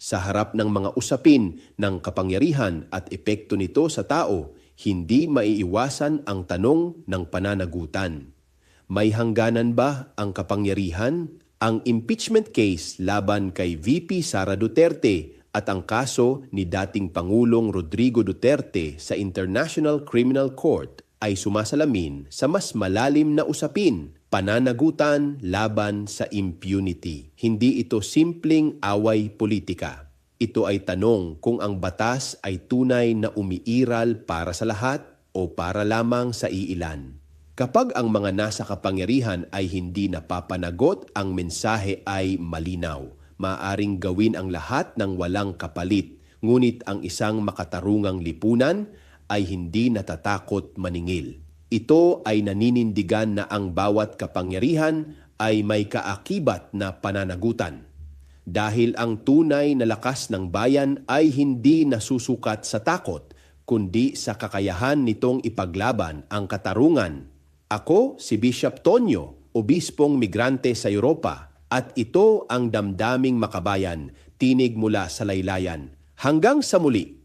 Sa harap ng mga usapin ng kapangyarihan at epekto nito sa tao, hindi maiiwasan ang tanong ng pananagutan. May hangganan ba ang kapangyarihan? Ang impeachment case laban kay VP Sara Duterte at ang kaso ni dating Pangulong Rodrigo Duterte sa International Criminal Court ay sumasalamin sa mas malalim na usapin, pananagutan laban sa impunity. Hindi ito simpleng away politika. Ito ay tanong kung ang batas ay tunay na umiiral para sa lahat o para lamang sa iilan. Kapag ang mga nasa kapangyarihan ay hindi napapanagot, ang mensahe ay malinaw. Maaring gawin ang lahat ng walang kapalit, ngunit ang isang makatarungang lipunan ay hindi natatakot maningil. Ito ay naninindigan na ang bawat kapangyarihan ay may kaakibat na pananagutan. Dahil ang tunay na lakas ng bayan ay hindi nasusukat sa takot, kundi sa kakayahan nitong ipaglaban ang katarungan. Ako si Bishop Tonyo, obispong migrante sa Europa, at ito ang Damdaming Makabayan, tinig mula sa laylayan. Hanggang sa muli!